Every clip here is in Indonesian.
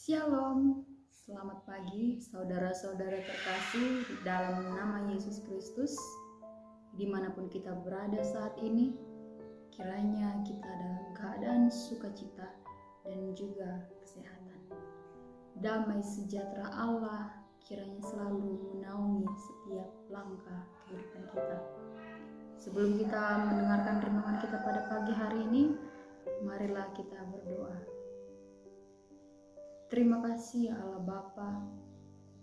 Shalom, selamat pagi saudara-saudara terkasih di dalam nama Yesus Kristus. Dimanapun kita berada saat ini, kiranya kita dalam keadaan sukacita dan juga kesehatan. Damai sejahtera Allah kiranya selalu menaungi setiap langkah kehidupan kita. Sebelum kita mendengarkan renungan kita pada pagi hari ini, marilah kita berdoa. Terima kasih ya Allah Bapa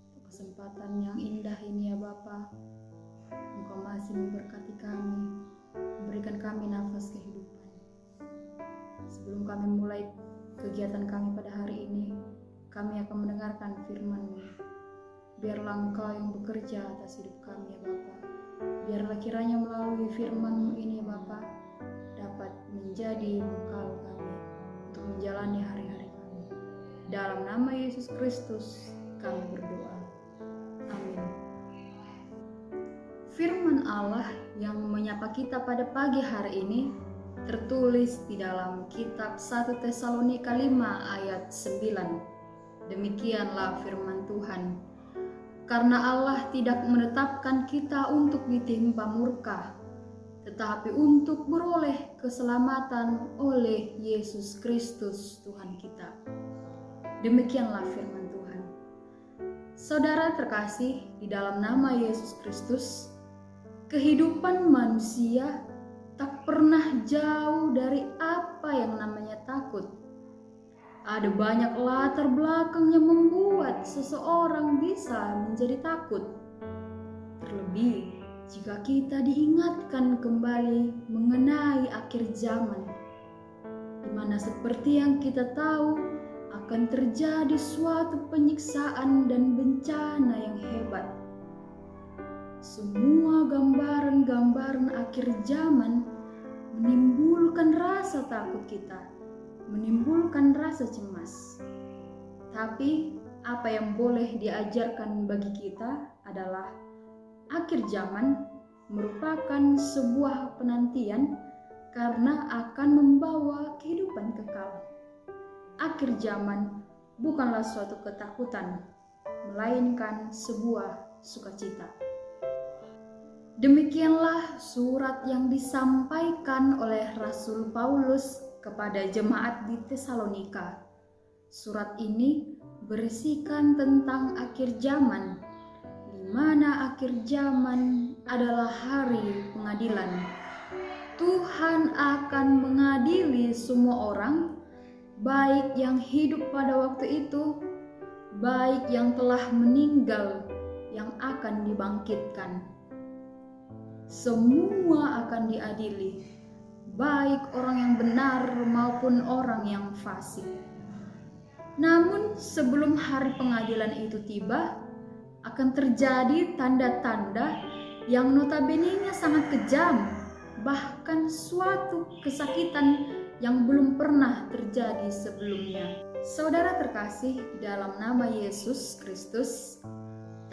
untuk kesempatan yang indah ini ya Bapa. Engkau masih memberkati kami, memberikan kami nafas kehidupan. Sebelum kami mulai kegiatan kami pada hari ini, kami akan mendengarkan firman-Mu. Biarlah Engkau yang bekerja atas hidup kami ya Bapa. Biarlah kiranya melalui firman-Mu ini ya Bapa, dapat menjadi bekal kami untuk menjalani hari-hari kami. Dalam nama Yesus Kristus kami berdoa. Amin. Firman Allah yang menyapa kita pada pagi hari ini tertulis di dalam kitab 1 Tesalonika 5 ayat 9. Demikianlah firman Tuhan. Karena Allah tidak menetapkan kita untuk ditimpa murka, tetapi untuk beroleh keselamatan oleh Yesus Kristus Tuhan kita. Demikianlah firman Tuhan. Saudara terkasih di dalam nama Yesus Kristus, kehidupan manusia tak pernah jauh dari apa yang namanya takut. Ada banyak latar belakang yang membuat seseorang bisa menjadi takut. Terlebih jika kita diingatkan kembali mengenai akhir zaman, di mana seperti yang kita tahu akan terjadi suatu penyiksaan dan bencana yang hebat. Semua gambaran-gambaran akhir zaman menimbulkan rasa takut kita, menimbulkan rasa cemas. Tapi apa yang boleh diajarkan bagi kita adalah akhir zaman merupakan sebuah penantian karena akan membawa kehidupan kekal. Akhir zaman bukanlah suatu ketakutan, melainkan sebuah sukacita. Demikianlah surat yang disampaikan oleh Rasul Paulus kepada jemaat di Tesalonika. Surat ini berisikan tentang akhir zaman, di mana akhir zaman adalah hari pengadilan. Tuhan akan mengadili semua orang, baik yang hidup pada waktu itu, baik yang telah meninggal, yang akan dibangkitkan. Semua akan diadili, baik orang yang benar maupun orang yang fasik. Namun sebelum hari pengadilan itu tiba, akan terjadi tanda-tanda yang notabene-nya sangat kejam, bahkan suatu kesakitan yang belum pernah terjadi sebelumnya. Saudara terkasih dalam nama Yesus Kristus,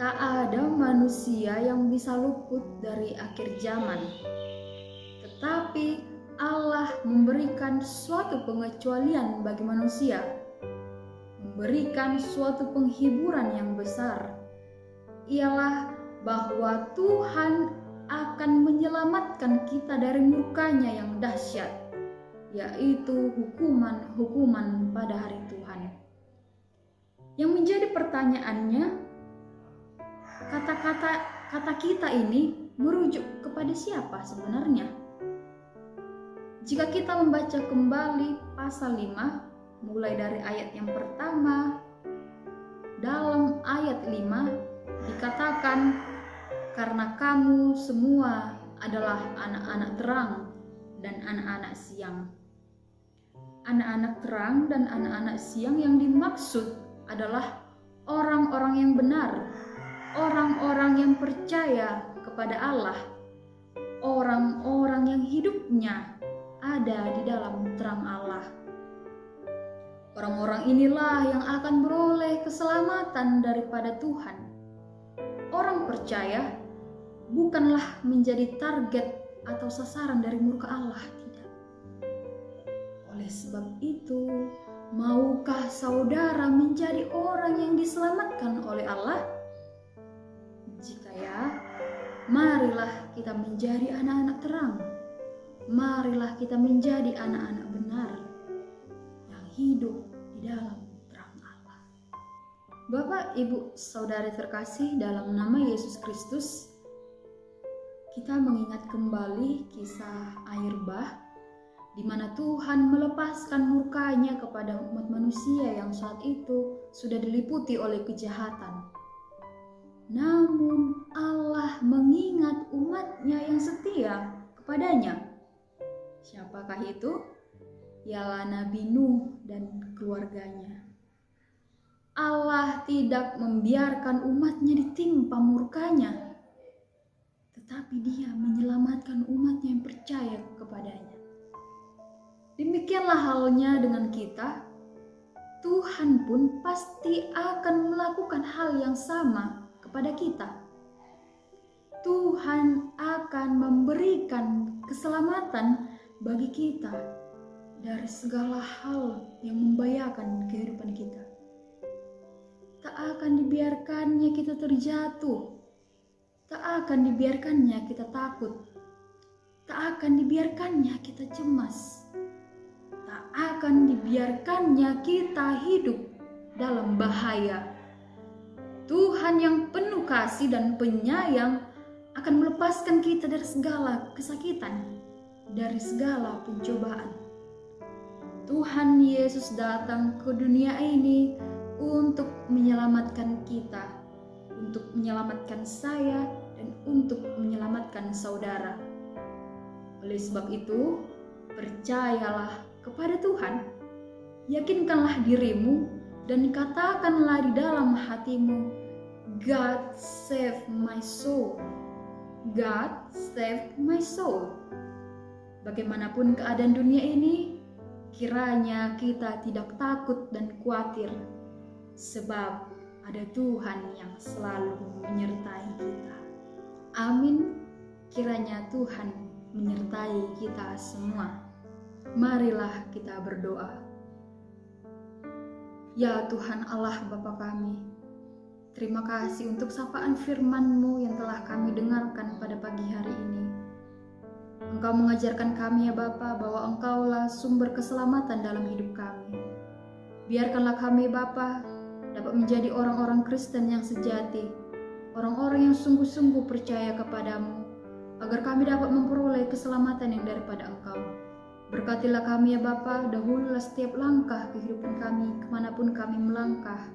tak ada manusia yang bisa luput dari akhir zaman. Tetapi Allah memberikan suatu pengecualian bagi manusia, memberikan suatu penghiburan yang besar, ialah bahwa Tuhan akan menyelamatkan kita dari murkanya yang dahsyat, yaitu hukuman pada hari Tuhan. Yang menjadi pertanyaannya, kata kita ini merujuk kepada siapa sebenarnya? Jika kita membaca kembali pasal 5, mulai dari ayat yang pertama, dalam ayat 5 dikatakan, karena kamu semua adalah anak-anak terang dan anak-anak siang. Anak-anak terang dan anak-anak siang yang dimaksud adalah orang-orang yang benar, orang-orang yang percaya kepada Allah, orang-orang yang hidupnya ada di dalam terang Allah. Orang-orang inilah yang akan beroleh keselamatan daripada Tuhan. Orang percaya bukanlah menjadi target atau sasaran dari murka Allah, tidak. Oleh sebab itu, Maukah saudara menjadi orang yang diselamatkan oleh Allah? Jika ya, marilah kita menjadi anak-anak terang. Marilah kita menjadi anak-anak benar yang hidup di dalam terang Allah. Bapak, Ibu, Saudara terkasih dalam nama Yesus Kristus, kita mengingat kembali kisah air bah di mana Tuhan melepaskan murka-Nya kepada umat manusia yang saat itu sudah diliputi oleh kejahatan. Namun Allah mengingat umat-Nya yang setia kepadanya. Siapakah itu? Ialah Nabi Nuh dan keluarganya. Allah tidak membiarkan umat-Nya ditimpa murka-Nya, tetapi Dia menyelamatkan umat-Nya yang percaya kepadanya. Demikianlah halnya dengan kita. Tuhan pun pasti akan melakukan hal yang sama kepada kita. Tuhan akan memberikan keselamatan bagi kita dari segala hal yang membahayakan kehidupan kita. Tak akan dibiarkannya kita terjatuh. Tak akan dibiarkannya kita takut. Tak akan dibiarkannya kita cemas. Tak akan dibiarkannya kita hidup dalam bahaya. Tuhan yang penuh kasih dan penyayang akan melepaskan kita dari segala kesakitan, dari segala pencobaan. Tuhan Yesus datang ke dunia ini untuk menyelamatkan kita, untuk menyelamatkan saya, dan untuk menyelamatkan saudara. Oleh sebab itu, percayalah kepada Tuhan, yakinkanlah dirimu, dan katakanlah di dalam hatimu, God save my soul. God save my soul. Bagaimanapun keadaan dunia ini, kiranya kita tidak takut dan khawatir, sebab ada Tuhan yang selalu menyertai kita. Amin. Kiranya Tuhan menyertai kita semua. Marilah kita berdoa. Ya Tuhan Allah Bapa kami, terima kasih untuk sapaan firman-Mu yang telah kami dengarkan pada pagi hari ini. Engkau mengajarkan kami ya Bapa bahwa Engkaulah sumber keselamatan dalam hidup kami. Biarkanlah kami Bapa dapat menjadi orang-orang Kristen yang sejati, orang-orang yang sungguh-sungguh percaya kepadamu, agar kami dapat memperoleh keselamatan yang daripada Engkau. Berkatilah kami ya Bapa, dahululah setiap langkah kehidupan kami kemanapun kami melangkah.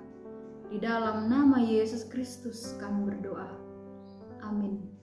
Di dalam nama Yesus Kristus kami berdoa. Amin.